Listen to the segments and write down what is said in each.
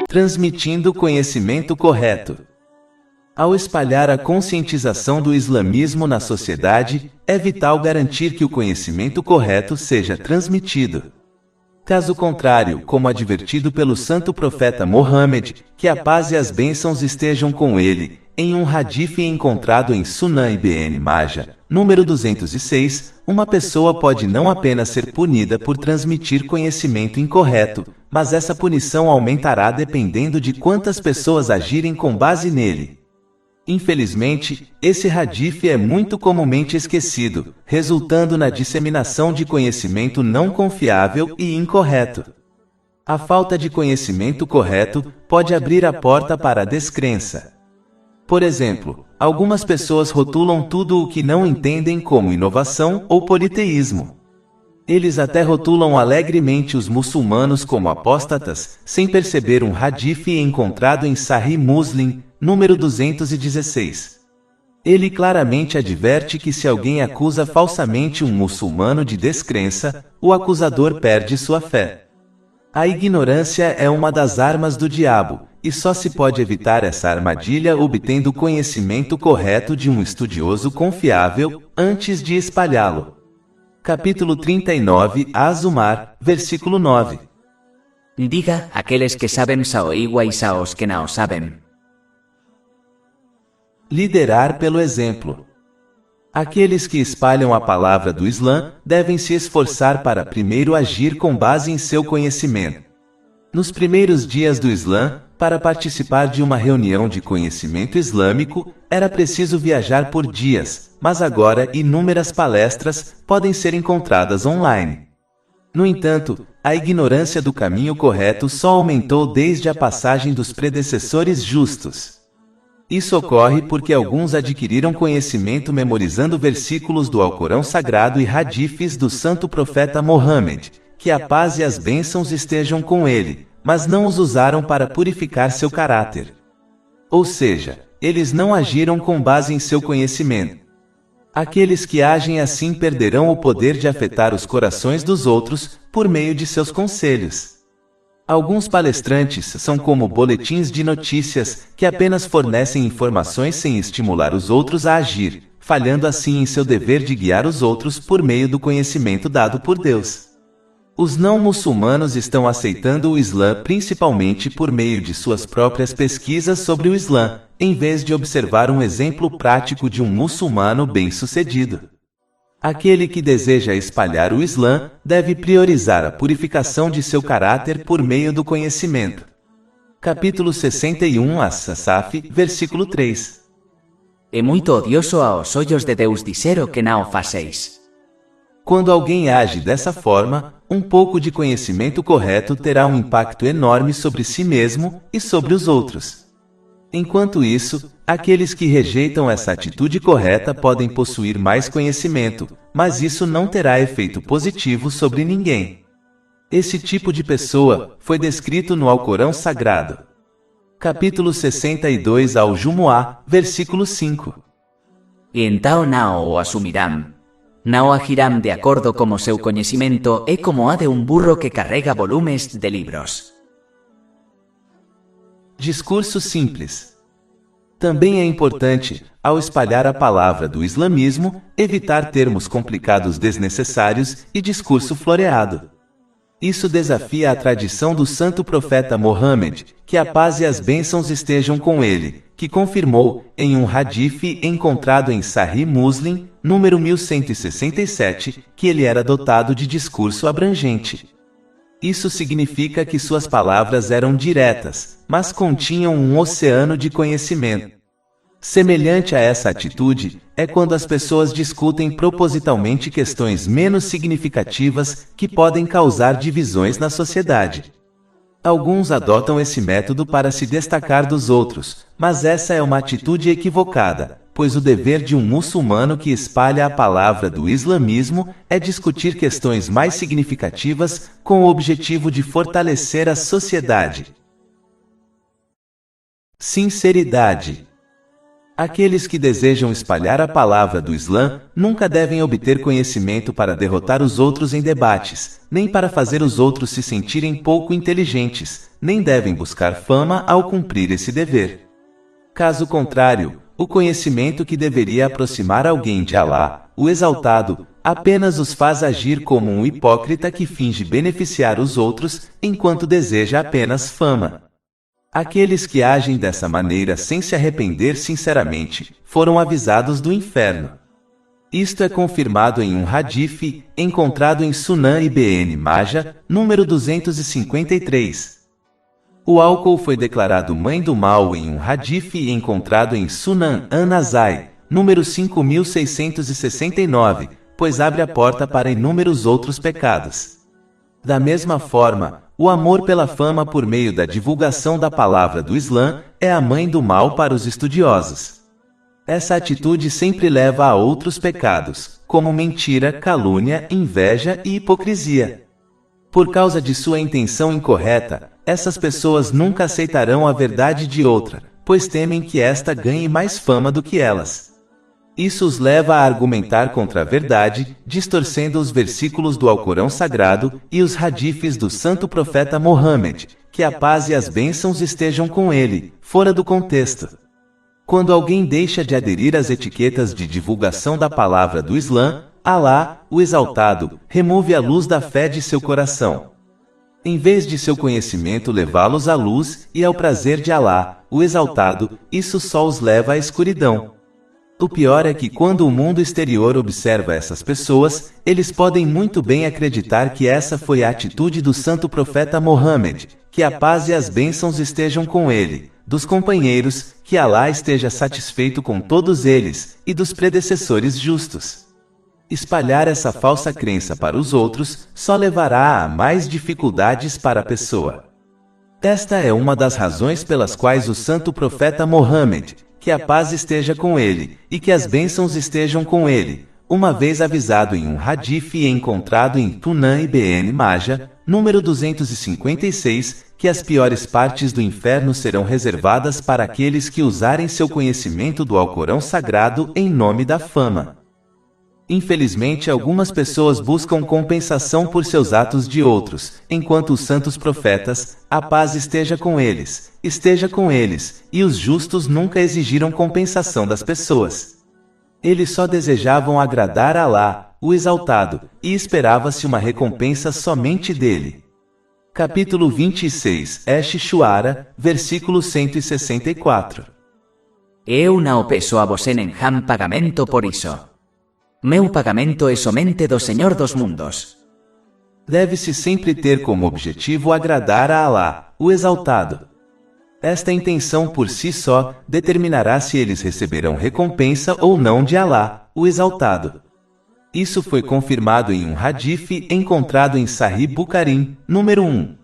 Transmitindo conhecimento correto. Ao espalhar a conscientização do islamismo na sociedade, é vital garantir que o conhecimento correto seja transmitido. Caso contrário, como advertido pelo santo profeta Mohammed, que a paz e as bênçãos estejam com ele, em um hadith encontrado em Sunan Ibn Majah, número 206, uma pessoa pode não apenas ser punida por transmitir conhecimento incorreto, mas essa punição aumentará dependendo de quantas pessoas agirem com base nele. Infelizmente, esse hadith é muito comumente esquecido, resultando na disseminação de conhecimento não confiável e incorreto. A falta de conhecimento correto pode abrir a porta para a descrença. Por exemplo, algumas pessoas rotulam tudo o que não entendem como inovação ou politeísmo. Eles até rotulam alegremente os muçulmanos como apóstatas, sem perceber um hadith encontrado em Sahih Muslim, número 216. Ele claramente adverte que se alguém acusa falsamente um muçulmano de descrença, o acusador perde sua fé. A ignorância é uma das armas do diabo, e só se pode evitar essa armadilha obtendo o conhecimento correto de um estudioso confiável, antes de espalhá-lo. Capítulo 39, Az-Zumar, versículo 9. Diga, aqueles que sabem sao iguais aos que não sabem. Liderar pelo exemplo. Aqueles que espalham a palavra do Islã devem se esforçar para primeiro agir com base em seu conhecimento. Nos primeiros dias do Islã, para participar de uma reunião de conhecimento islâmico, era preciso viajar por dias, mas agora inúmeras palestras podem ser encontradas online. No entanto, a ignorância do caminho correto só aumentou desde a passagem dos predecessores justos. Isso ocorre porque alguns adquiriram conhecimento memorizando versículos do Alcorão Sagrado e hadiths do santo profeta Mohammed, que a paz e as bênçãos estejam com ele, mas não os usaram para purificar seu caráter. Ou seja, eles não agiram com base em seu conhecimento. Aqueles que agem assim perderão o poder de afetar os corações dos outros por meio de seus conselhos. Alguns palestrantes são como boletins de notícias que apenas fornecem informações sem estimular os outros a agir, falhando assim em seu dever de guiar os outros por meio do conhecimento dado por Deus. Os não-muçulmanos estão aceitando o Islã principalmente por meio de suas próprias pesquisas sobre o Islã, em vez de observar um exemplo prático de um muçulmano bem-sucedido. Aquele que deseja espalhar o Islã deve priorizar a purificação de seu caráter por meio do conhecimento. Capítulo 61 As-Safat, versículo 3. É muito odioso aos olhos de Deus dizer o que não faceis. Quando alguém age dessa forma, um pouco de conhecimento correto terá um impacto enorme sobre si mesmo e sobre os outros. Enquanto isso, aqueles que rejeitam essa atitude correta podem possuir mais conhecimento, mas isso não terá efeito positivo sobre ninguém. Esse tipo de pessoa foi descrito no Alcorão Sagrado. Capítulo 62 Al-Jumu'ah, versículo 5. E então não o assumirão. Não agirão de acordo como seu conhecimento é como a de um burro que carrega volumes de livros. Discurso simples. Também é importante, ao espalhar a palavra do islamismo, evitar termos complicados desnecessários e discurso floreado. Isso desafia a tradição do santo profeta Mohammed, que a paz e as bênçãos estejam com ele, que confirmou, em um hadith encontrado em Sahih Muslim, número 1167, que ele era dotado de discurso abrangente. Isso significa que suas palavras eram diretas, mas continham um oceano de conhecimento. Semelhante a essa atitude, é quando as pessoas discutem propositalmente questões menos significativas que podem causar divisões na sociedade. Alguns adotam esse método para se destacar dos outros, mas essa é uma atitude equivocada, pois o dever de um muçulmano que espalha a palavra do islamismo é discutir questões mais significativas com o objetivo de fortalecer a sociedade. Sinceridade. Aqueles que desejam espalhar a palavra do Islã nunca devem obter conhecimento para derrotar os outros em debates, nem para fazer os outros se sentirem pouco inteligentes, nem devem buscar fama ao cumprir esse dever. Caso contrário, o conhecimento que deveria aproximar alguém de Alá, o Exaltado, apenas os faz agir como um hipócrita que finge beneficiar os outros, enquanto deseja apenas fama. Aqueles que agem dessa maneira sem se arrepender sinceramente, foram avisados do inferno. Isto é confirmado em um hadith, encontrado em Sunan Ibn Majah, número 253. O álcool foi declarado mãe do mal em um hadith encontrado em Sunan An-Nasai, número 5669, pois abre a porta para inúmeros outros pecados. Da mesma forma, o amor pela fama por meio da divulgação da palavra do Islã é a mãe do mal para os estudiosos. Essa atitude sempre leva a outros pecados, como mentira, calúnia, inveja e hipocrisia. Por causa de sua intenção incorreta, essas pessoas nunca aceitarão a verdade de outra, pois temem que esta ganhe mais fama do que elas. Isso os leva a argumentar contra a verdade, distorcendo os versículos do Alcorão Sagrado e os hadiths do santo profeta Mohammed, que a paz e as bênçãos estejam com ele, fora do contexto. Quando alguém deixa de aderir às etiquetas de divulgação da palavra do Islã, Alá, o Exaltado, remove a luz da fé de seu coração. Em vez de seu conhecimento levá-los à luz e ao prazer de Alá, o Exaltado, isso só os leva à escuridão. O pior é que quando o mundo exterior observa essas pessoas, eles podem muito bem acreditar que essa foi a atitude do santo profeta Mohammed, que a paz e as bênçãos estejam com ele, dos companheiros, que Alá esteja satisfeito com todos eles, e dos predecessores justos. Espalhar essa falsa crença para os outros só levará a mais dificuldades para a pessoa. Esta é uma das razões pelas quais o santo profeta Mohammed, que a paz esteja com ele, e que as bênçãos estejam com ele, uma vez avisado em um hadith encontrado em Sunan Ibn Majah, número 256, que as piores partes do inferno serão reservadas para aqueles que usarem seu conhecimento do Alcorão Sagrado em nome da fama. Infelizmente, algumas pessoas buscam compensação por seus atos de outros, enquanto os santos profetas, a paz esteja com eles, e os justos nunca exigiram compensação das pessoas. Eles só desejavam agradar a Alá, o Exaltado, e esperava-se uma recompensa somente dele. Capítulo 26, Ash-Shuara, versículo 164. Eu não peço a você nenhum pagamento por isso. Meu pagamento é somente do Senhor dos mundos. Deve-se sempre ter como objetivo agradar a Alá, o Exaltado. Esta intenção por si só determinará se eles receberão recompensa ou não de Alá, o Exaltado. Isso foi confirmado em um hadith encontrado em Sahih Bukhari, número 1.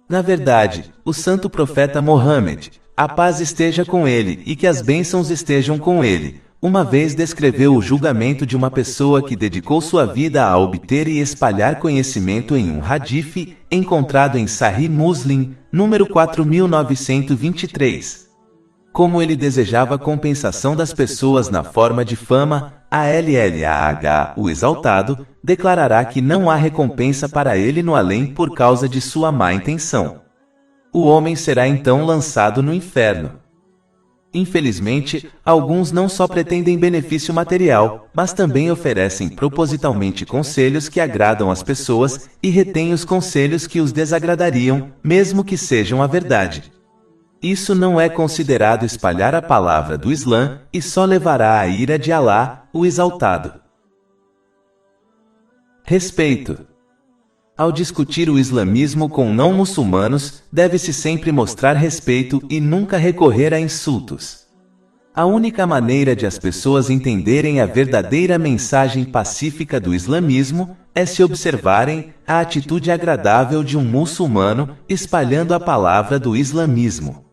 Na verdade, o santo profeta Mohammed, a paz esteja com ele e que as bênçãos estejam com ele, uma vez descreveu o julgamento de uma pessoa que dedicou sua vida a obter e espalhar conhecimento em um hadith encontrado em Sahih Muslim, número 4923. Como ele desejava compensação das pessoas na forma de fama, Allah, o Exaltado, declarará que não há recompensa para ele no além por causa de sua má intenção. O homem será então lançado no inferno. Infelizmente, alguns não só pretendem benefício material, mas também oferecem propositalmente conselhos que agradam as pessoas e retêm os conselhos que os desagradariam, mesmo que sejam a verdade. Isso não é considerado espalhar a palavra do Islã e só levará à ira de Alá, o Exaltado. Respeito. Ao discutir o islamismo com não-muçulmanos, deve-se sempre mostrar respeito e nunca recorrer a insultos. A única maneira de as pessoas entenderem a verdadeira mensagem pacífica do islamismo é se observarem a atitude agradável de um muçulmano espalhando a palavra do islamismo.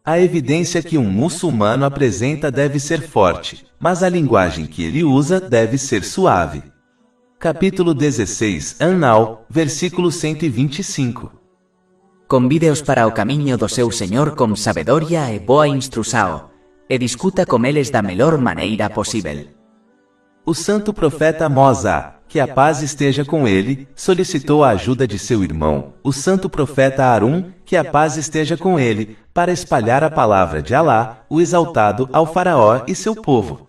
A evidência que um muçulmano apresenta deve ser forte, mas a linguagem que ele usa deve ser suave. Capítulo 16, An-Nahl, versículo 125. Convide-os para o caminho do seu Senhor com sabedoria e boa instrução, e discuta com eles da melhor maneira possível. O santo profeta Mosá, que a paz esteja com ele, solicitou a ajuda de seu irmão, o santo profeta Arum, que a paz esteja com ele, para espalhar a palavra de Alá, o exaltado, ao faraó e seu povo.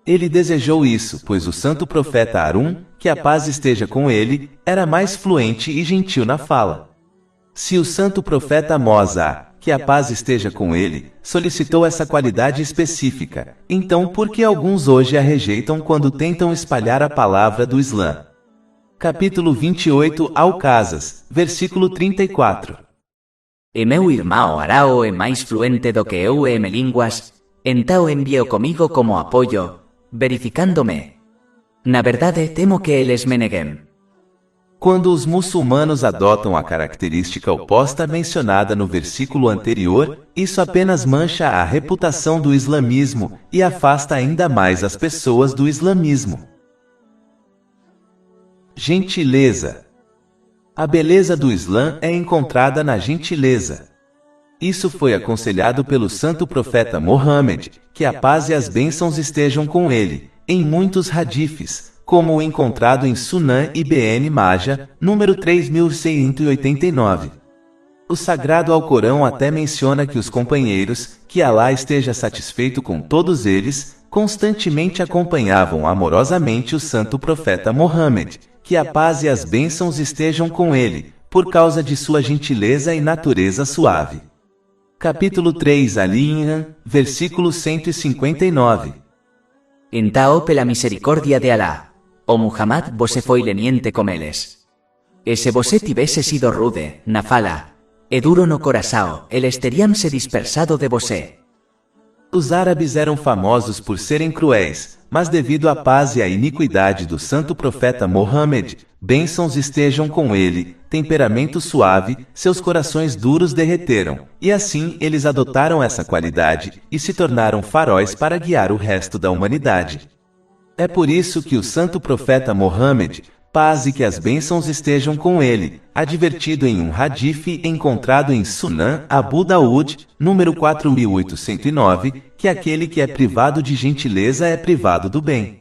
Ele desejou isso, pois o santo profeta Arum, que a paz esteja com ele, era mais fluente e gentil na fala. Se o santo profeta Mosá, que a paz esteja com ele, solicitou essa qualidade específica, então por que alguns hoje a rejeitam quando tentam espalhar a palavra do Islã? Capítulo 28 Al-Qasas, versículo 34. E meu irmão Arao é mais fluente do que eu em línguas, então envio comigo como apoio, verificando-me. Na verdade, temo que eles me neguem. Quando os muçulmanos adotam a característica oposta mencionada no versículo anterior, isso apenas mancha a reputação do islamismo e afasta ainda mais as pessoas do islamismo. Gentileza. A beleza do Islã é encontrada na gentileza. Isso foi aconselhado pelo santo profeta Mohammed, que a paz e as bênçãos estejam com ele, em muitos hadifes, como o encontrado em Sunan Ibn Majah, número 3189. O Sagrado Alcorão até menciona que os companheiros, que Alá esteja satisfeito com todos eles, constantemente acompanhavam amorosamente o santo profeta Mohammed, que a paz e as bênçãos estejam com ele, por causa de sua gentileza e natureza suave. Capítulo 3 Ali-Imran, versículo 159. Então, pela misericórdia de Alá, o Muhammad você foi leniente com eles. E se você tivesse sido rude, na fala, e duro no coração, eles teriam se dispersado de você. Os árabes eram famosos por serem cruéis, mas devido à paz e à iniquidade do santo profeta Mohammed, bênçãos estejam com ele, temperamento suave, seus corações duros derreteram, e assim eles adotaram essa qualidade e se tornaram faróis para guiar o resto da humanidade. É por isso que o santo profeta Mohammed, paz e que as bênçãos estejam com ele, advertido em um hadith encontrado em Sunan Abu Daud, número 4809, que aquele que é privado de gentileza é privado do bem.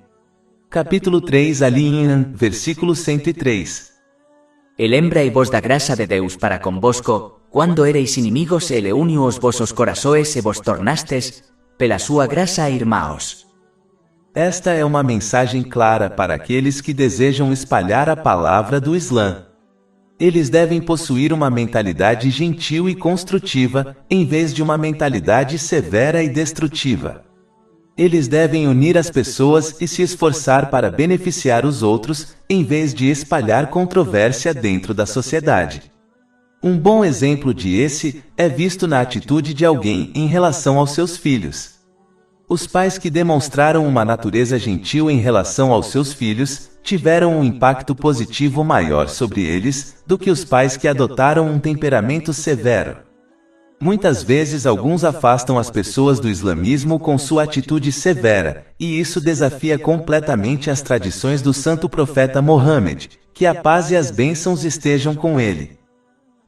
Capítulo 3 Ali-Imran, versículo 103. E lembrai-vos da graça de Deus para convosco, quando erais inimigos ele uniu os vossos corações e vos tornastes, pela sua graça irmãos. Esta é uma mensagem clara para aqueles que desejam espalhar a palavra do Islã. Eles devem possuir uma mentalidade gentil e construtiva, em vez de uma mentalidade severa e destrutiva. Eles devem unir as pessoas e se esforçar para beneficiar os outros, em vez de espalhar controvérsia dentro da sociedade. Um bom exemplo de esse é visto na atitude de alguém em relação aos seus filhos. Os pais que demonstraram uma natureza gentil em relação aos seus filhos, tiveram um impacto positivo maior sobre eles, do que os pais que adotaram um temperamento severo. Muitas vezes alguns afastam as pessoas do islamismo com sua atitude severa, e isso desafia completamente as tradições do santo profeta Mohammed, que a paz e as bênçãos estejam com ele.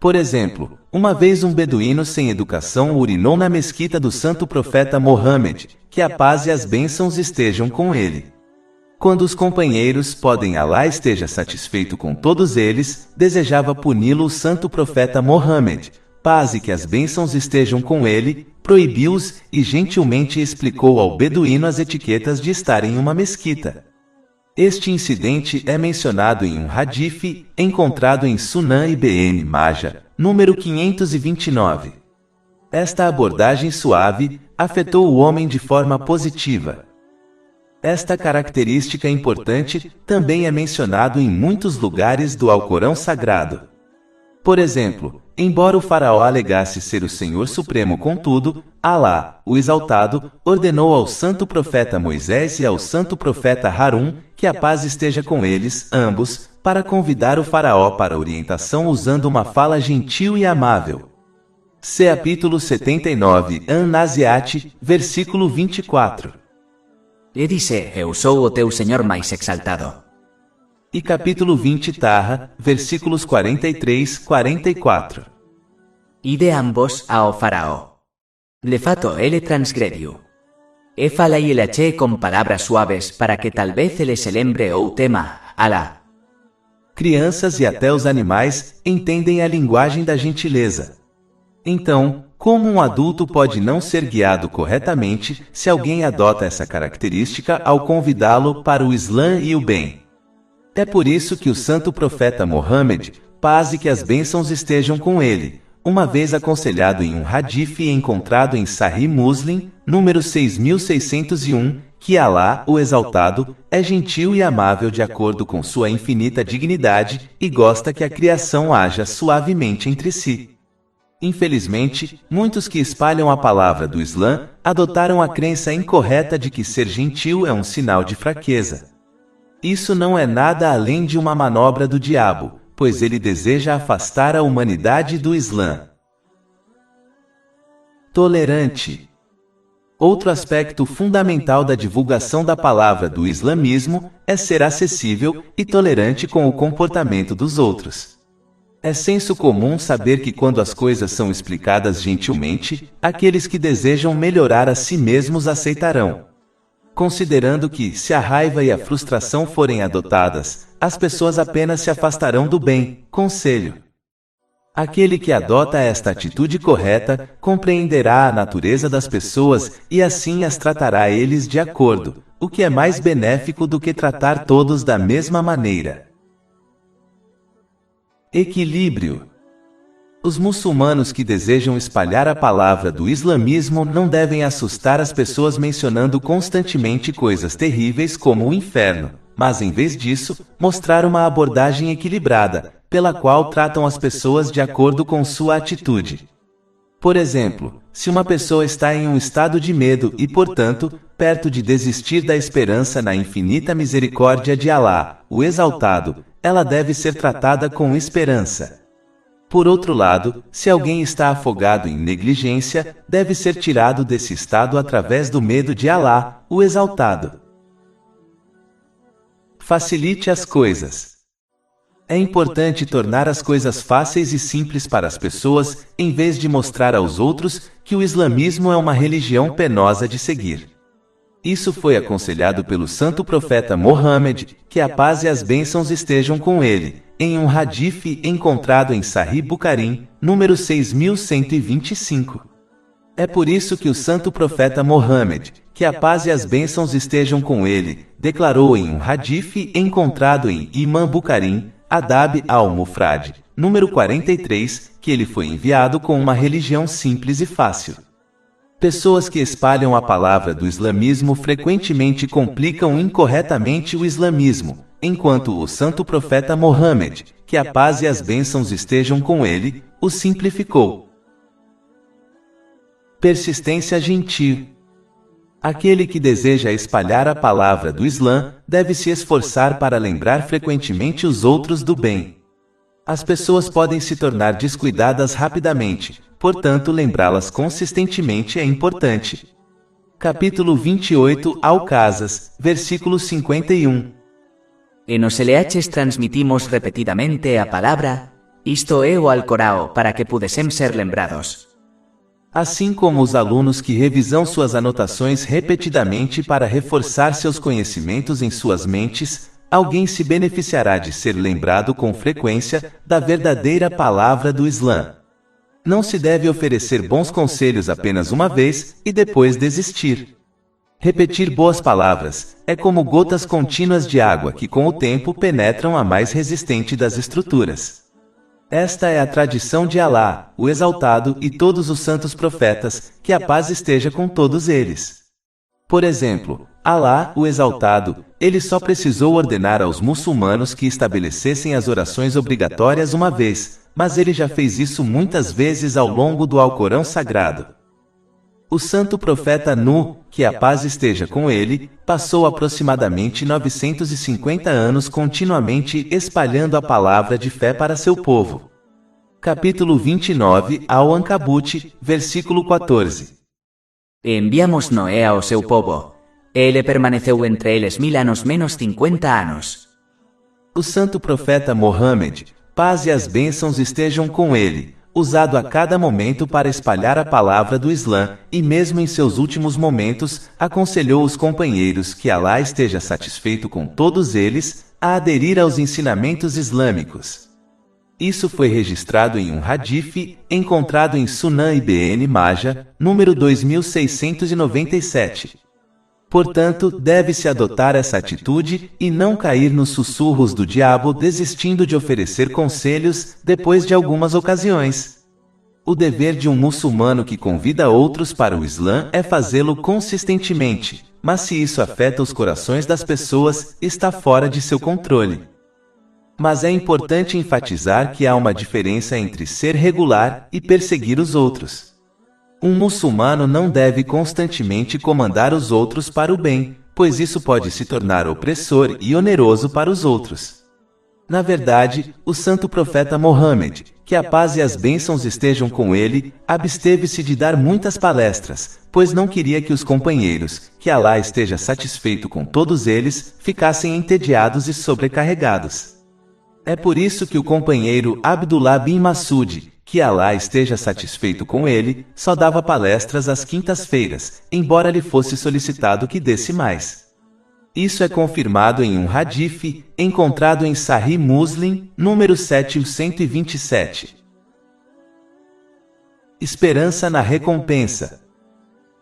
Por exemplo, uma vez um beduíno sem educação urinou na mesquita do santo profeta Mohammed, que a paz e as bênçãos estejam com ele. Quando os companheiros podem Alá esteja satisfeito com todos eles, desejava puni-lo o santo profeta Mohammed, paz e que as bênçãos estejam com ele, proibiu-os e gentilmente explicou ao beduíno as etiquetas de estar em uma mesquita. Este incidente é mencionado em um hadith encontrado em Sunan Ibn Majah, número 529. Esta abordagem suave afetou o homem de forma positiva. Esta característica importante também é mencionado em muitos lugares do Alcorão Sagrado. Por exemplo, embora o faraó alegasse ser o Senhor Supremo, contudo, Alá, o Exaltado, ordenou ao santo profeta Moisés e ao santo profeta Harum, que a paz esteja com eles, ambos, para convidar o faraó para orientação usando uma fala gentil e amável. Capítulo 79 An-Naziat, versículo 24. E disse, eu sou o teu Senhor mais exaltado. E capítulo 20 Taha, versículos 43-44. Ide ambos ao faraó. De fato ele transgrediu. Éfala y el haché con palabras suaves para que tal vez ele se lembre ou tema, Alá. Crianças e até os animais entendem a linguagem da gentileza. Então, como um adulto pode não ser guiado corretamente se alguém adota essa característica ao convidá-lo para o Islã e o bem? É por isso que o santo profeta Mohammed, paz e que as bênçãos estejam com ele, uma vez aconselhado em um hadith encontrado em Sahih Muslim, número 6601, que Alá, o Exaltado, é gentil e amável de acordo com sua infinita dignidade e gosta que a criação haja suavemente entre si. Infelizmente, muitos que espalham a palavra do Islã adotaram a crença incorreta de que ser gentil é um sinal de fraqueza. Isso não é nada além de uma manobra do diabo, pois ele deseja afastar a humanidade do Islã. Tolerante. Outro aspecto fundamental da divulgação da palavra do islamismo é ser acessível e tolerante com o comportamento dos outros. É senso comum saber que quando as coisas são explicadas gentilmente, aqueles que desejam melhorar a si mesmos aceitarão. Considerando que, se a raiva e a frustração forem adotadas, as pessoas apenas se afastarão do bem, conselho. Aquele que adota esta atitude correta, compreenderá a natureza das pessoas e assim as tratará eles de acordo, o que é mais benéfico do que tratar todos da mesma maneira. Equilíbrio. Os muçulmanos que desejam espalhar a palavra do islamismo não devem assustar as pessoas mencionando constantemente coisas terríveis como o inferno, mas em vez disso, mostrar uma abordagem equilibrada, pela qual tratam as pessoas de acordo com sua atitude. Por exemplo, se uma pessoa está em um estado de medo e, portanto, perto de desistir da esperança na infinita misericórdia de Alá, o Exaltado, ela deve ser tratada com esperança. Por outro lado, se alguém está afogado em negligência, deve ser tirado desse estado através do medo de Alá, o Exaltado. Facilite as coisas. É importante tornar as coisas fáceis e simples para as pessoas, em vez de mostrar aos outros que o islamismo é uma religião penosa de seguir. Isso foi aconselhado pelo santo profeta Mohammed, que a paz e as bênçãos estejam com ele, em um hadith encontrado em Sahih Bukhari, número 6125. É por isso que o santo profeta Mohammed, que a paz e as bênçãos estejam com ele, declarou em um hadith encontrado em Imam Bukhari, Adab al-Mufrad, número 43, que ele foi enviado com uma religião simples e fácil. Pessoas que espalham a palavra do islamismo frequentemente complicam incorretamente o islamismo, enquanto o santo profeta Mohammed, que a paz e as bênçãos estejam com ele, o simplificou. Persistência gentil. Aquele que deseja espalhar a palavra do Islã deve se esforçar para lembrar frequentemente os outros do bem. As pessoas podem se tornar descuidadas rapidamente, portanto lembrá-las consistentemente é importante. Capítulo 28, Al-Casas, versículo 51. En os LHs transmitimos repetidamente a palavra, isto é o Alcorão, para que pudessem ser lembrados. Assim como os alunos que revisam suas anotações repetidamente para reforçar seus conhecimentos em suas mentes, alguém se beneficiará de ser lembrado com frequência da verdadeira palavra do Islã. Não se deve oferecer bons conselhos apenas uma vez e depois desistir. Repetir boas palavras é como gotas contínuas de água que com o tempo penetram a mais resistente das estruturas. Esta é a tradição de Alá, o Exaltado e todos os santos profetas, que a paz esteja com todos eles. Por exemplo, Alá, o Exaltado, ele só precisou ordenar aos muçulmanos que estabelecessem as orações obrigatórias uma vez, mas ele já fez isso muitas vezes ao longo do Alcorão Sagrado. O santo profeta Nuh, que a paz esteja com ele, passou aproximadamente 950 anos continuamente espalhando a palavra de fé para seu povo. Capítulo 29, Al-Ankabut, versículo 14. E enviamos Noé ao seu povo. Ele permaneceu entre eles 1000 anos menos 50 anos. O santo profeta Mohammed, paz e as bênçãos estejam com ele, usado a cada momento para espalhar a palavra do Islã, e mesmo em seus últimos momentos, aconselhou os companheiros que Alá esteja satisfeito com todos eles, a aderir aos ensinamentos islâmicos. Isso foi registrado em um hadith, encontrado em Sunan Ibn Majah, número 2697. Portanto, deve-se adotar essa atitude e não cair nos sussurros do diabo desistindo de oferecer conselhos depois de algumas ocasiões. O dever de um muçulmano que convida outros para o Islã é fazê-lo consistentemente, mas se isso afeta os corações das pessoas, está fora de seu controle. Mas é importante enfatizar que há uma diferença entre ser regular e perseguir os outros. Um muçulmano não deve constantemente comandar os outros para o bem, pois isso pode se tornar opressor e oneroso para os outros. Na verdade, o santo profeta Mohammed, que a paz e as bênçãos estejam com ele, absteve-se de dar muitas palestras, pois não queria que os companheiros, que Alá esteja satisfeito com todos eles, ficassem entediados e sobrecarregados. É por isso que o companheiro Abdullah bin Masud, que Alá esteja satisfeito com ele, só dava palestras às quintas-feiras, embora lhe fosse solicitado que desse mais. Isso é confirmado em um hadith, encontrado em Sahih Muslim, número 727. Esperança na recompensa.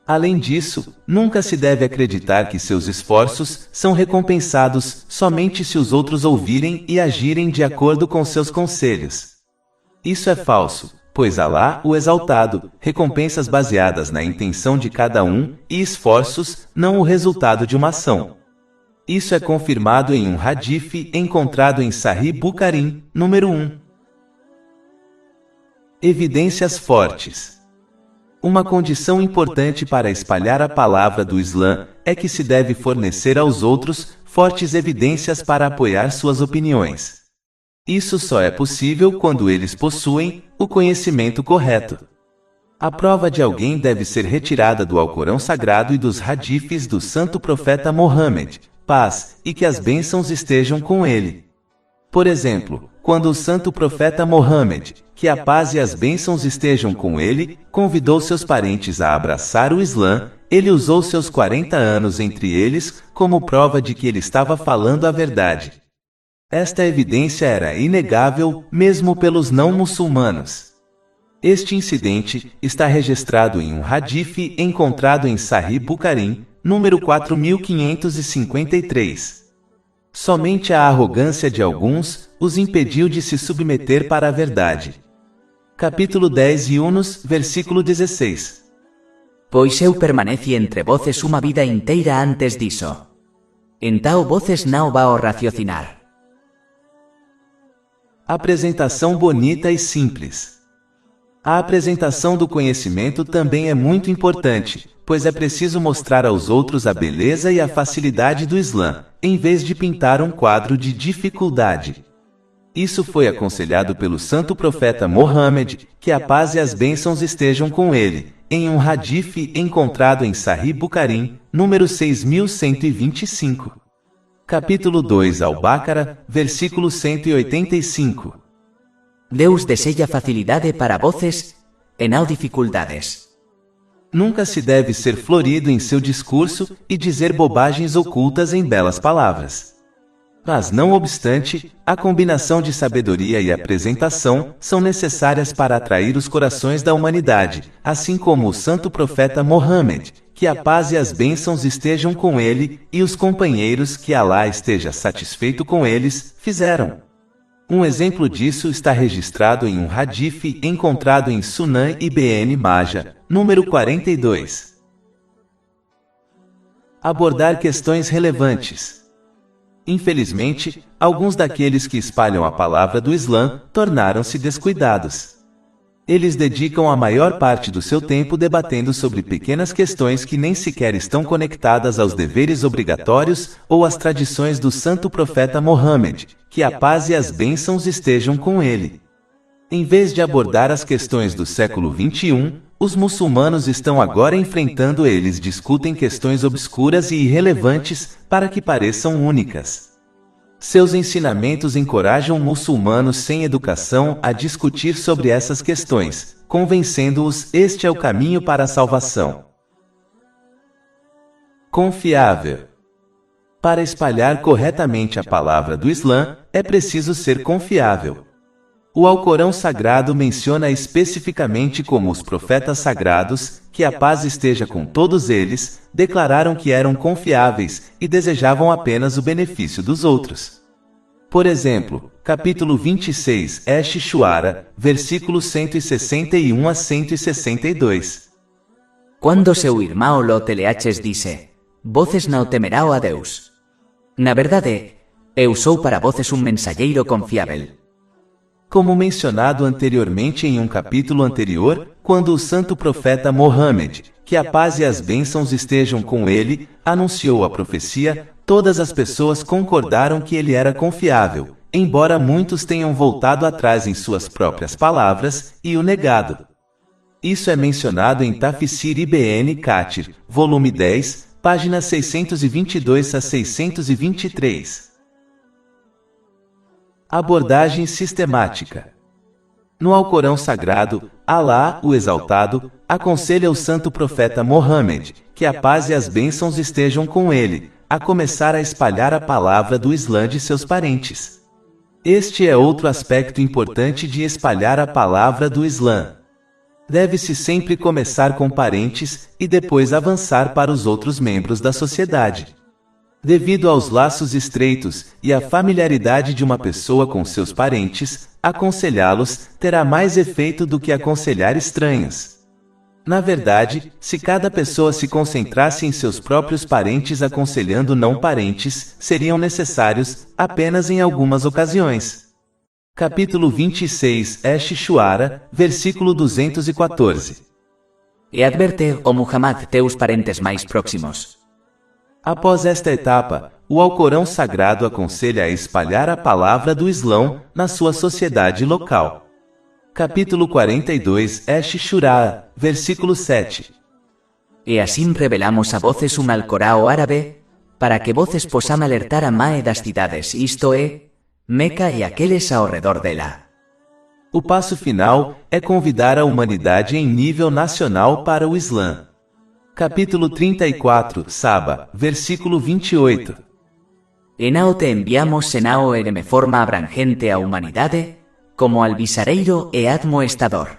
Além disso, nunca se deve acreditar que seus esforços são recompensados somente se os outros ouvirem e agirem de acordo com seus conselhos. Isso é falso, pois Alá, o Exaltado, recompensas baseadas na intenção de cada um e esforços, não o resultado de uma ação. Isso é confirmado em um hadith encontrado em Sahih Bukhari, número 1. Evidências fortes. Uma condição importante para espalhar a palavra do Islã é que se deve fornecer aos outros fortes evidências para apoiar suas opiniões. Isso só é possível quando eles possuem o conhecimento correto. A prova de alguém deve ser retirada do Alcorão Sagrado e dos hadiths do santo profeta Mohammed, paz e que as bênçãos estejam com ele. Por exemplo, quando o santo profeta Mohammed, que a paz e as bênçãos estejam com ele, convidou seus parentes a abraçar o Islã, ele usou seus 40 anos entre eles como prova de que ele estava falando a verdade. Esta evidência era inegável, mesmo pelos não-muçulmanos. Este incidente está registrado em um hadith encontrado em Sahih Bukhari, número 4553. Somente a arrogância de alguns os impediu de se submeter para a verdade. Capítulo 10 Yunus, versículo 16. Pois eu permaneci entre voces uma vida inteira antes disso. Então voces não vão raciocinar. Apresentação bonita e simples. A apresentação do conhecimento também é muito importante, pois é preciso mostrar aos outros a beleza e a facilidade do Islã, em vez de pintar um quadro de dificuldade. Isso foi aconselhado pelo santo profeta Mohammed, que a paz e as bênçãos estejam com ele, em um hadith encontrado em Sahih Bukhari, número 6125. Capítulo 2 Al-Baqarah, versículo 185. Deus deseja facilidade para voces e não dificuldades. Nunca se deve ser florido em seu discurso e dizer bobagens ocultas em belas palavras. Mas, não obstante, a combinação de sabedoria e apresentação são necessárias para atrair os corações da humanidade, assim como o santo profeta Mohammed, que a paz e as bênçãos estejam com ele, e os companheiros que Alá esteja satisfeito com eles, fizeram. Um exemplo disso está registrado em um hadith encontrado em Sunan Ibn Majah, número 42. Abordar questões relevantes. Infelizmente, alguns daqueles que espalham a palavra do Islã tornaram-se descuidados. Eles dedicam a maior parte do seu tempo debatendo sobre pequenas questões que nem sequer estão conectadas aos deveres obrigatórios ou às tradições do santo profeta Mohammed, que a paz e as bênçãos estejam com ele. Em vez de abordar as questões do século XXI, os muçulmanos estão agora enfrentando eles discutem questões obscuras e irrelevantes para que pareçam únicas. Seus ensinamentos encorajam muçulmanos sem educação a discutir sobre essas questões, convencendo-os este é o caminho para a salvação. Confiável. Para espalhar corretamente a palavra do Islã, é preciso ser confiável. O Alcorão Sagrado menciona especificamente como os profetas sagrados, que a paz esteja com todos eles, declararam que eram confiáveis e desejavam apenas o benefício dos outros. Por exemplo, capítulo 26, Ash-Shuara, versículos 161 a 162. Quando seu irmão Lot dice, voces não temerão a Deus. Na verdade, eu sou para voces mensageiro confiável. Como mencionado anteriormente em um capítulo anterior, quando o santo profeta Mohammed, que a paz e as bênçãos estejam com ele, anunciou a profecia, todas as pessoas concordaram que ele era confiável, embora muitos tenham voltado atrás em suas próprias palavras e o negado. Isso é mencionado em Tafsir Ibn Kathir, volume 10, páginas 622 a 623. Abordagem sistemática. No Alcorão Sagrado, Alá, o Exaltado, aconselha o santo profeta Mohammed, que a paz e as bênçãos estejam com ele, a começar a espalhar a palavra do Islã de seus parentes. Este é outro aspecto importante de espalhar a palavra do Islã. Deve-se sempre começar com parentes e depois avançar para os outros membros da sociedade. Devido aos laços estreitos e à familiaridade de uma pessoa com seus parentes, aconselhá-los terá mais efeito do que aconselhar estranhos. Na verdade, se cada pessoa se concentrasse em seus próprios parentes aconselhando não parentes, seriam necessários apenas em algumas ocasiões. Capítulo 26, Ash-Shuara, versículo 214. E adverte, ó Muhammad, teus parentes mais próximos. Após esta etapa, o Alcorão Sagrado aconselha a espalhar a palavra do Islã na sua sociedade local. Capítulo 42, Ash-Shura, versículo 7. E assim revelamos a voces Alcorão árabe, para que voces possam alertar a mae das cidades, isto é, Meca e aqueles ao redor dela. O passo final é convidar a humanidade em nível nacional para o Islã. Capítulo 34, Saba, versículo 28. E não te enviamos senão de forma abrangente à humanidade, como alvisareiro e admoestador.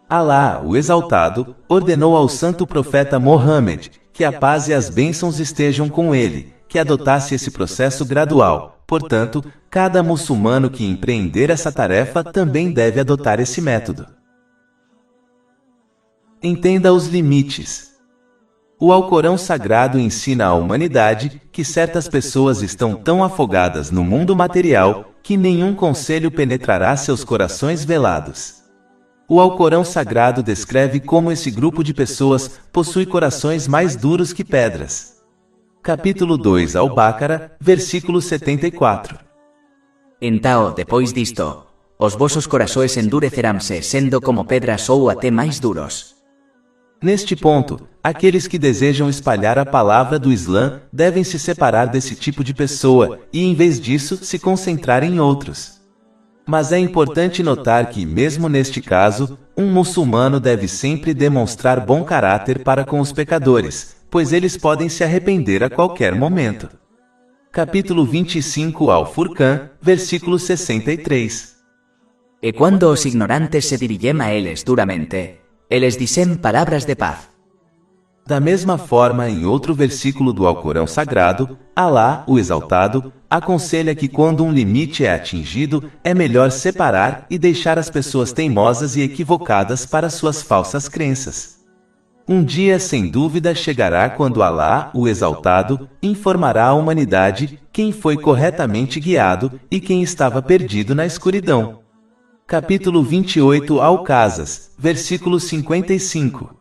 Alá, o Exaltado, ordenou ao santo profeta Mohammed, que a paz e as bênçãos estejam com ele, que adotasse esse processo gradual. Portanto, cada muçulmano que empreender essa tarefa também deve adotar esse método. Entenda os limites. O Alcorão Sagrado ensina à humanidade que certas pessoas estão tão afogadas no mundo material que nenhum conselho penetrará seus corações velados. O Alcorão Sagrado descreve como esse grupo de pessoas possui corações mais duros que pedras. Capítulo 2 Al-Baqara, versículo 74. Então, depois disto, os vossos corações endurecerão-se, sendo como pedras ou até mais duros. Neste ponto, aqueles que desejam espalhar a palavra do Islã devem se separar desse tipo de pessoa e, em vez disso, se concentrar em outros. Mas é importante notar que, mesmo neste caso, um muçulmano deve sempre demonstrar bom caráter para com os pecadores, pois eles podem se arrepender a qualquer momento. Capítulo 25 Al-Furqan, versículo 63. E quando os ignorantes se dirigem a eles duramente, eles dizem palavras de paz. Da mesma forma, em outro versículo do Alcorão Sagrado, Alá, o Exaltado, aconselha que quando um limite é atingido, é melhor separar e deixar as pessoas teimosas e equivocadas para suas falsas crenças. Um dia, sem dúvida, chegará quando Alá, o Exaltado, informará à humanidade quem foi corretamente guiado e quem estava perdido na escuridão. Capítulo 28 Al-Qasas, versículo 55.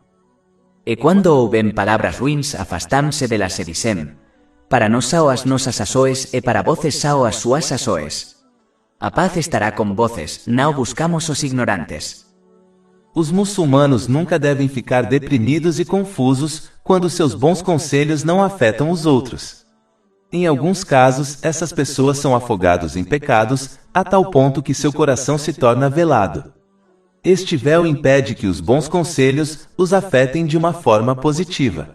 E quando ouvem palavras ruins, afastam-se delas e dizem, para nós são as nossas ações e para voces são as suas ações. A paz estará com voces, não buscamos os ignorantes. Os muçulmanos nunca devem ficar deprimidos e confusos quando seus bons conselhos não afetam os outros. Em alguns casos, essas pessoas são afogados em pecados, a tal ponto que seu coração se torna velado. Este véu impede que os bons conselhos os afetem de uma forma positiva.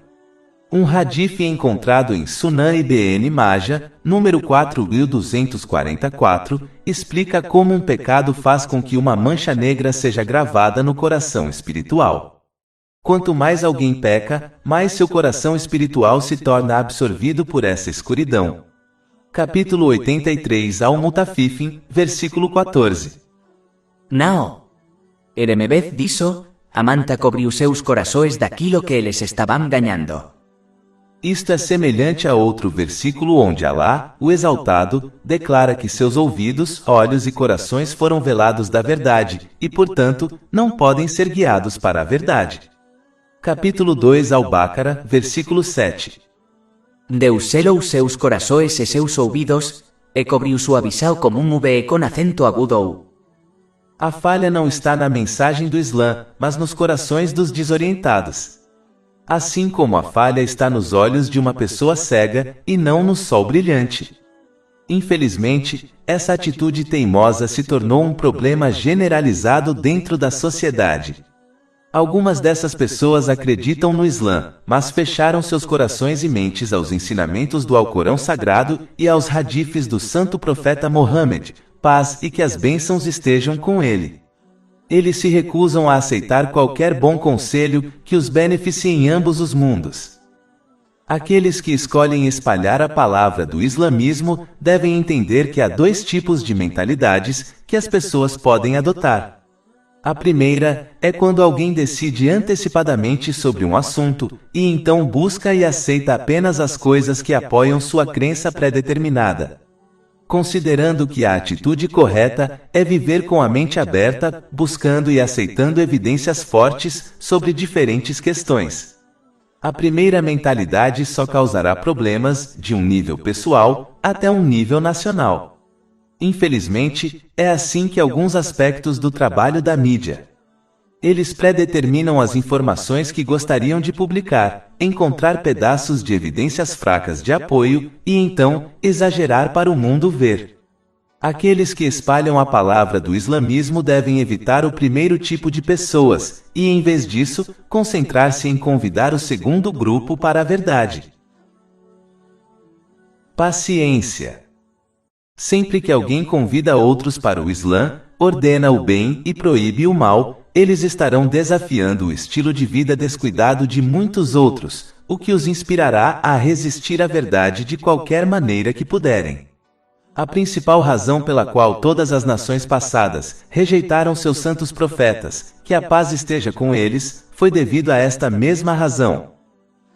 Um hadith encontrado em Sunan Ibn Majah, número 4244, explica como um pecado faz com que uma mancha negra seja gravada no coração espiritual. Quanto mais alguém peca, mais seu coração espiritual se torna absorvido por essa escuridão. Capítulo 83 Al-Mutaffifin, versículo 14. Nao. Eremevez disso, Amanta cobriu seus corações daquilo que eles estavam ganhando. Isto é semelhante a outro versículo onde Alá, o Exaltado, declara que seus ouvidos, olhos e corações foram velados da verdade, e portanto, não podem ser guiados para a verdade. Capítulo 2 Al-Baqarah, versículo 7. Deus selou seus corações e seus ouvidos, e cobriu sua visão como V com acento agudo. A falha não está na mensagem do Islã, mas nos corações dos desorientados. Assim como a falha está nos olhos de uma pessoa cega, e não no sol brilhante. Infelizmente, essa atitude teimosa se tornou um problema generalizado dentro da sociedade. Algumas dessas pessoas acreditam no Islã, mas fecharam seus corações e mentes aos ensinamentos do Alcorão Sagrado e aos hadiths do Santo Profeta Mohammed, paz e que as bênçãos estejam com ele. Eles se recusam a aceitar qualquer bom conselho que os beneficie em ambos os mundos. Aqueles que escolhem espalhar a palavra do islamismo devem entender que há dois tipos de mentalidades que as pessoas podem adotar. A primeira é quando alguém decide antecipadamente sobre um assunto, e então busca e aceita apenas as coisas que apoiam sua crença pré-determinada. Considerando que a atitude correta é viver com a mente aberta, buscando e aceitando evidências fortes sobre diferentes questões. A primeira mentalidade só causará problemas, de um nível pessoal até um nível nacional. Infelizmente, é assim que alguns aspectos do trabalho da mídia. Eles pré-determinam as informações que gostariam de publicar, encontrar pedaços de evidências fracas de apoio, e então, exagerar para o mundo ver. Aqueles que espalham a palavra do islamismo devem evitar o primeiro tipo de pessoas, e em vez disso, concentrar-se em convidar o segundo grupo para a verdade. Paciência. Sempre que alguém convida outros para o Islã, ordena o bem e proíbe o mal, eles estarão desafiando o estilo de vida descuidado de muitos outros, o que os inspirará a resistir à verdade de qualquer maneira que puderem. A principal razão pela qual todas as nações passadas rejeitaram seus santos profetas, que a paz esteja com eles, foi devido a esta mesma razão.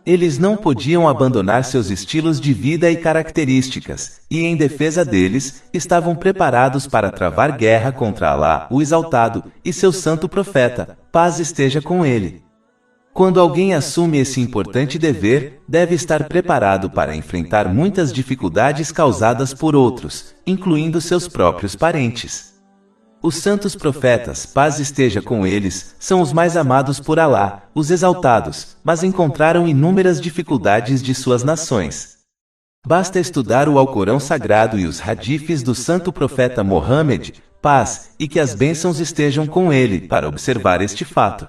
Eles não podiam abandonar seus estilos de vida e características, e em defesa deles, estavam preparados para travar guerra contra Alá, o Exaltado, e seu santo profeta, paz esteja com ele. Quando alguém assume esse importante dever, deve estar preparado para enfrentar muitas dificuldades causadas por outros, incluindo seus próprios parentes. Os santos profetas, paz esteja com eles, são os mais amados por Alá, os exaltados, mas encontraram inúmeras dificuldades de suas nações. Basta estudar o Alcorão Sagrado e os hadiths do santo profeta Mohammed, paz, e que as bênçãos estejam com ele, para observar este fato.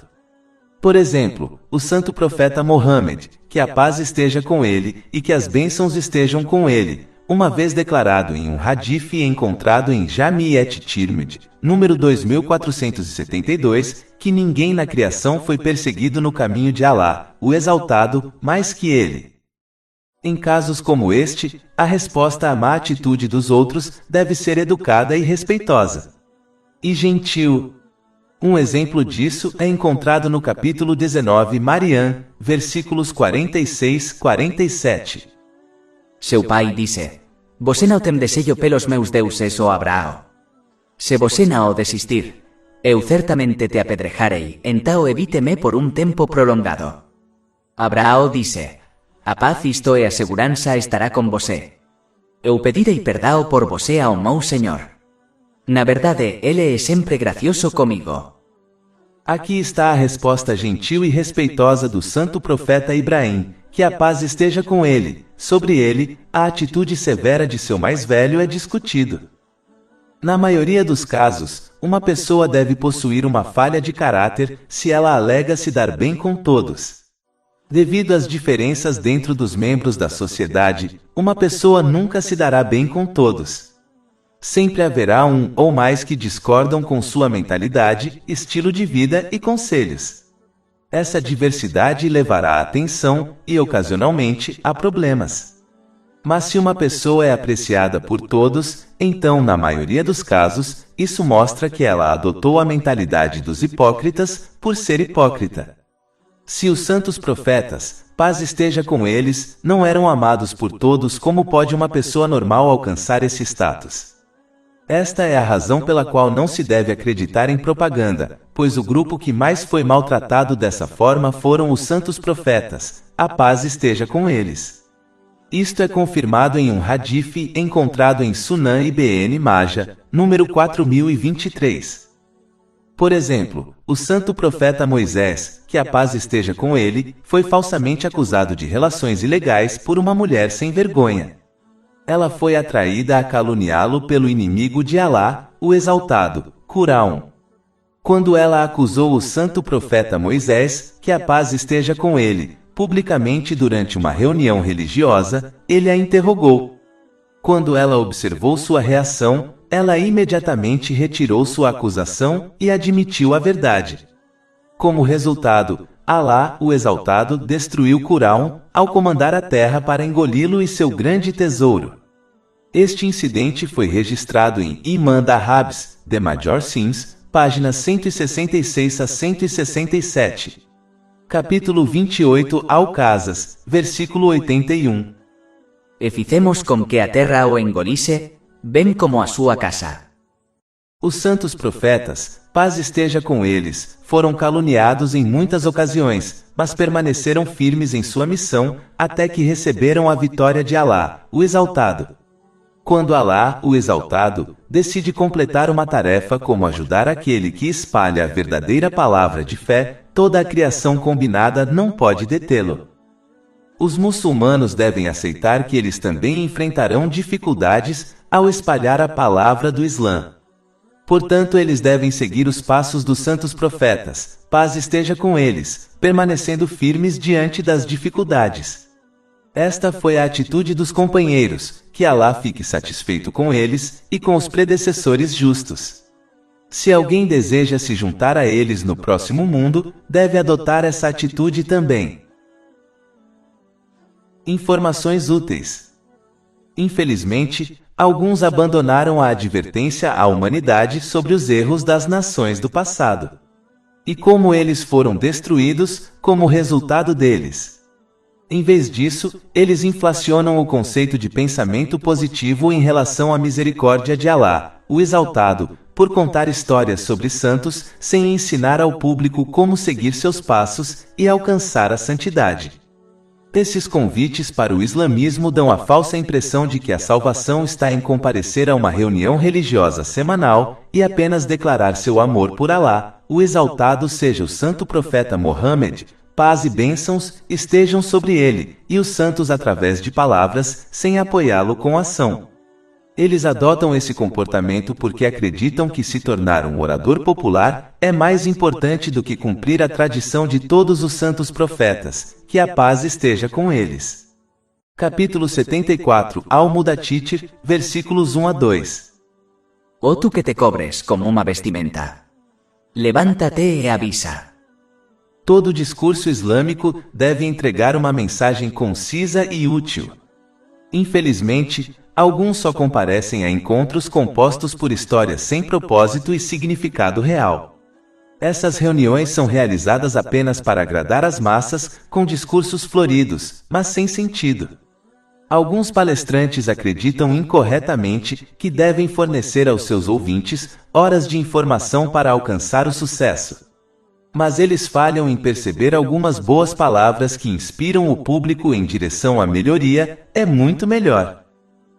Por exemplo, o santo profeta Mohammed, que a paz esteja com ele, e que as bênçãos estejam com ele, uma vez declarado em um hadith encontrado em Jami et-Tirmidhi, número 2472, que ninguém na criação foi perseguido no caminho de Alá, o Exaltado, mais que ele. Em casos como este, a resposta à má atitude dos outros deve ser educada e respeitosa. E gentil. Um exemplo disso é encontrado no capítulo 19 Mariam, versículos 46-47. Seu pai disse: Você não tem desejo pelos meus deuses ou Abraão. Se você não desistir, eu certamente te apedrejarei, então evite-me por um tempo prolongado. Abraão disse: A paz isto e a segurança estará com você. Eu pedirei perdão por você ao meu Senhor. Na verdade, ele é sempre gracioso comigo. Aqui está a resposta gentil e respeitosa do santo profeta Ibrahim, que a paz esteja com ele, sobre ele, a atitude severa de seu mais velho é discutido. Na maioria dos casos, uma pessoa deve possuir uma falha de caráter se ela alega se dar bem com todos. Devido às diferenças dentro dos membros da sociedade, uma pessoa nunca se dará bem com todos. Sempre haverá um ou mais que discordam com sua mentalidade, estilo de vida e conselhos. Essa diversidade levará a tensão e, ocasionalmente, a problemas. Mas se uma pessoa é apreciada por todos, então, na maioria dos casos, isso mostra que ela adotou a mentalidade dos hipócritas por ser hipócrita. Se os santos profetas, paz esteja com eles, não eram amados por todos, como pode uma pessoa normal alcançar esse status? Esta é a razão pela qual não se deve acreditar em propaganda, pois o grupo que mais foi maltratado dessa forma foram os santos profetas, a paz esteja com eles. Isto é confirmado em um hadith encontrado em Sunan Ibn Majah, número 4023. Por exemplo, o santo profeta Moisés, que a paz esteja com ele, foi falsamente acusado de relações ilegais por uma mulher sem vergonha. Ela foi atraída a caluniá-lo pelo inimigo de Alá, o exaltado, Qur'an. Quando ela acusou o santo profeta Moisés, que a paz esteja com ele, publicamente durante uma reunião religiosa, ele a interrogou. Quando ela observou sua reação, ela imediatamente retirou sua acusação e admitiu a verdade. Como resultado, Alá, o exaltado, destruiu Qur'an ao comandar a terra para engoli-lo e seu grande tesouro. Este incidente foi registrado em Iman Dahabs, The Major Sins, páginas 166 a 167. Capítulo 28 Al-Casas, versículo 81. E ficemos com que a terra o engolisse, bem como a sua casa. Os santos profetas, paz esteja com eles, foram caluniados em muitas ocasiões, mas permaneceram firmes em sua missão, até que receberam a vitória de Alá, o exaltado. Quando Alá, o exaltado, decide completar uma tarefa como ajudar aquele que espalha a verdadeira palavra de fé, toda a criação combinada não pode detê-lo. Os muçulmanos devem aceitar que eles também enfrentarão dificuldades ao espalhar a palavra do Islã. Portanto, eles devem seguir os passos dos santos profetas, paz esteja com eles, permanecendo firmes diante das dificuldades. Esta foi a atitude dos companheiros, que Alá fique satisfeito com eles e com os predecessores justos. Se alguém deseja se juntar a eles no próximo mundo, deve adotar essa atitude também. Informações úteis. Infelizmente, alguns abandonaram a advertência à humanidade sobre os erros das nações do passado. E como eles foram destruídos, como resultado deles. Em vez disso, eles inflacionam o conceito de pensamento positivo em relação à misericórdia de Alá, o exaltado, por contar histórias sobre santos, sem ensinar ao público como seguir seus passos e alcançar a santidade. Esses convites para o islamismo dão a falsa impressão de que a salvação está em comparecer a uma reunião religiosa semanal e apenas declarar seu amor por Alá, o exaltado seja o santo profeta Mohammed, paz e bênçãos estejam sobre ele, e os santos através de palavras, sem apoiá-lo com ação. Eles adotam esse comportamento porque acreditam que se tornar um orador popular é mais importante do que cumprir a tradição de todos os santos profetas, que a paz esteja com eles. Capítulo 74 Al-Mudaththir, versículos 1 a 2. Oh tú que te cobres como uma vestimenta. Levántate e avisa. Todo discurso islâmico deve entregar uma mensagem concisa e útil. Infelizmente, alguns só comparecem a encontros compostos por histórias sem propósito e significado real. Essas reuniões são realizadas apenas para agradar as massas, com discursos floridos, mas sem sentido. Alguns palestrantes acreditam incorretamente que devem fornecer aos seus ouvintes horas de informação para alcançar o sucesso. Mas eles falham em perceber algumas boas palavras que inspiram o público em direção à melhoria, é muito melhor.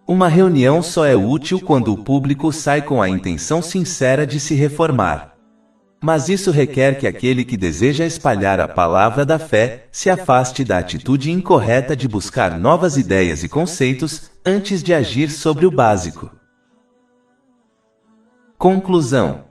Uma reunião só é útil quando o público sai com a intenção sincera de se reformar. Mas isso requer que aquele que deseja espalhar a palavra da fé se afaste da atitude incorreta de buscar novas ideias e conceitos antes de agir sobre o básico. Conclusão.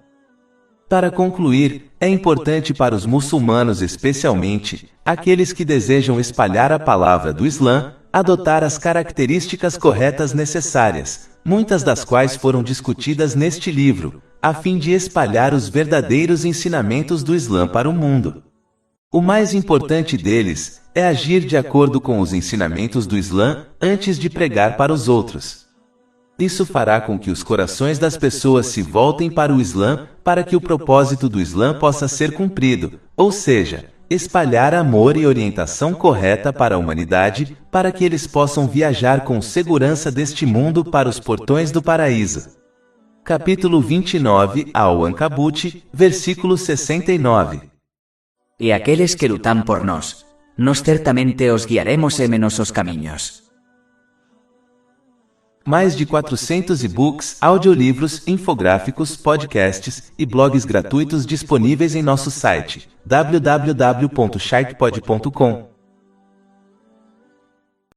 Para concluir, é importante para os muçulmanos, especialmente aqueles que desejam espalhar a palavra do Islã, adotar as características corretas necessárias, muitas das quais foram discutidas neste livro, a fim de espalhar os verdadeiros ensinamentos do Islã para o mundo. O mais importante deles é agir de acordo com os ensinamentos do Islã antes de pregar para os outros. Isso fará com que os corações das pessoas se voltem para o Islã, para que o propósito do Islã possa ser cumprido, ou seja, espalhar amor e orientação correta para a humanidade, para que eles possam viajar com segurança deste mundo para os portões do paraíso. Capítulo 29, Al-Ankabut, versículo 69. E aqueles que lutam por nós certamente os guiaremos em nossos caminhos. Mais de 400 e-books, audiolivros, infográficos, podcasts e blogs gratuitos disponíveis em nosso site www.sharkpod.com.